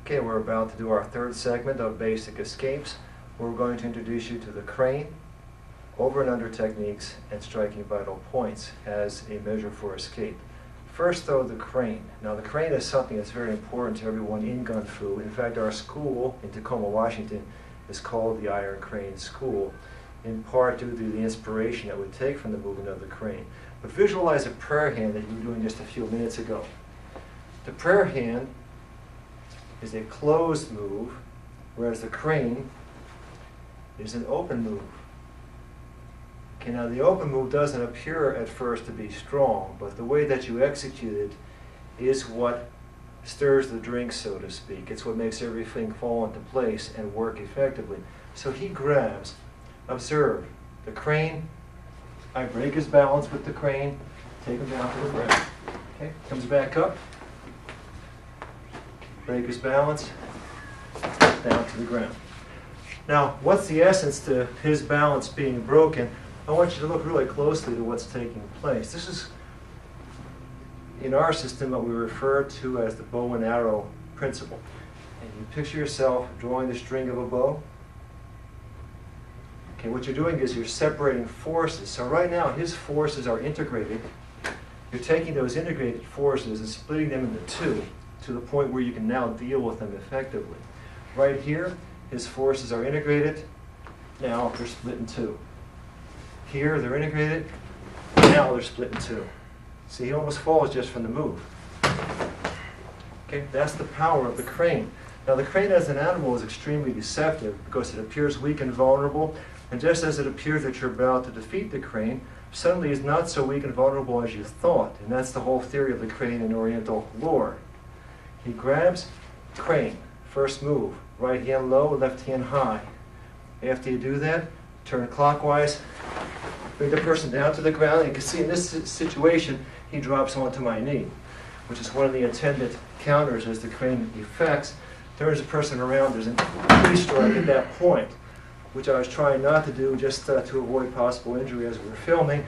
Okay, we're about to do our third segment of basic escapes. We're going to introduce you to the crane, over and under techniques, and striking vital points as a measure for escape. First though, the crane. Now the crane is something that's very important to everyone in Gunfu. In fact, our school in Tacoma, Washington is called the Iron Crane School, in part due to the inspiration that we take from the movement of the crane. But visualize a prayer hand that you were doing just a few minutes ago. The prayer hand is a closed move, whereas the crane is an open move. Okay, now the open move doesn't appear at first to be strong, but the way that you execute it is what stirs the drink, so to speak. It's what makes everything fall into place and work effectively. So he grabs, observe, the crane, I break his balance with the crane, take him down to the ground. Okay, comes back up, break his balance, down to the ground. Now, what's the essence to his balance being broken? I want you to look really closely to what's taking place. This is, in our system, what we refer to as the bow and arrow principle. And you picture yourself drawing the string of a bow. Okay, what you're doing is you're separating forces. So right now, his forces are integrated. You're taking those integrated forces and splitting them into two, to the point where you can now deal with them effectively. Right here, his forces are integrated. Now they're split in two. Here, they're integrated. Now they're split in two. See, he almost falls just from the move. Okay, that's the power of the crane. Now, the crane as an animal is extremely deceptive because it appears weak and vulnerable. And just as it appears that you're about to defeat the crane, suddenly it's not so weak and vulnerable as you thought. And that's the whole theory of the crane in Oriental lore. He grabs, crane, first move, right hand low, left hand high. After you do that, turn clockwise, bring the person down to the ground. You can see in this situation, he drops onto my knee, which is one of the intended counters as the crane effects. Turns the person around. There's an knee strike at that point, which I was trying not to do just to avoid possible injury as we were filming.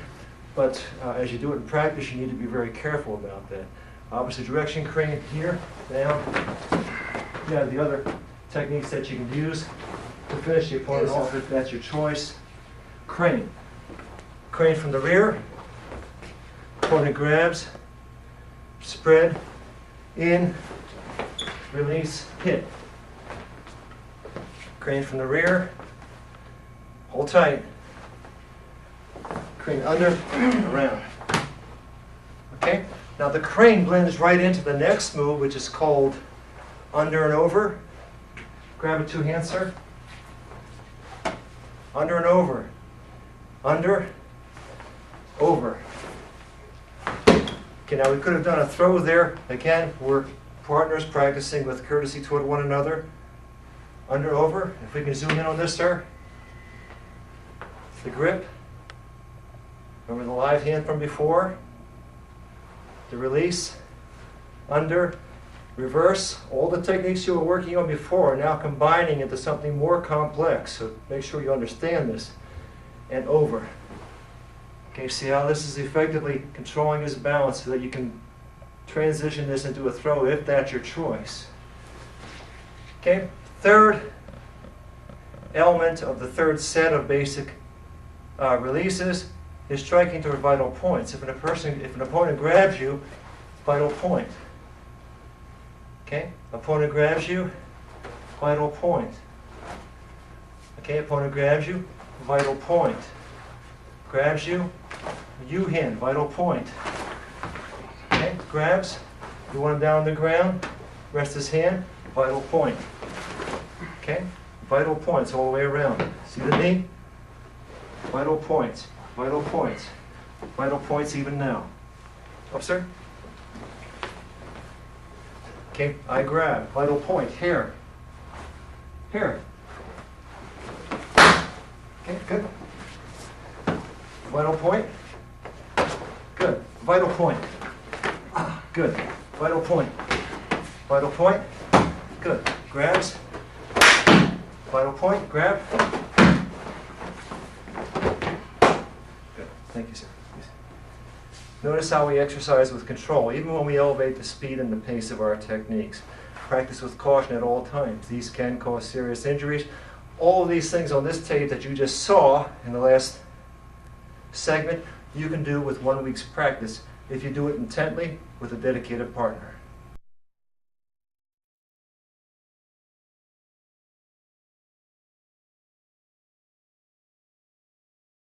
But as you do it in practice, you need to be very careful about that. Opposite direction crane here, down. You have the other techniques that you can use to finish the opponent off if that's your choice. Crane. Crane from the rear. Opponent grabs, spread, in, release, hit. Crane from the rear. Hold tight. Crane under, around. Okay? Now the crane blends right into the next move, which is called under and over. Grab it two hands, sir. Under and over. Under, over. Okay, now we could have done a throw there. Again, we're partners practicing with courtesy toward one another. Under, over. If we can zoom in on this, sir. The grip. Remember the live hand from before. The release. Under, reverse. All the techniques you were working on before are now combining into something more complex. So make sure you understand this. And over. Okay, see how this is effectively controlling his balance so that you can transition this into a throw if that's your choice. Okay, third element of the third set of basic releases is striking toward vital points. If an opponent grabs you, vital point. Okay, opponent grabs you, vital point. Okay, opponent grabs you, vital point. Grabs you, U-hand, vital point. Okay, grabs, you want him down on the ground, rest his hand, vital point. Okay, vital points all the way around. See the knee? Vital points, vital points, vital points even now. Up, sir. Okay, I grab, vital point, here. Here. Okay, good. Vital point. Good. Vital point. Good. Vital point. Vital point. Good. Grabs. Vital point. Grab. Good. Thank you, sir. Notice how we exercise with control, even when we elevate the speed and the pace of our techniques. Practice with caution at all times. These can cause serious injuries. All of these things on this tape that you just saw in the last segment, you can do with 1 week's practice if you do it intently with a dedicated partner.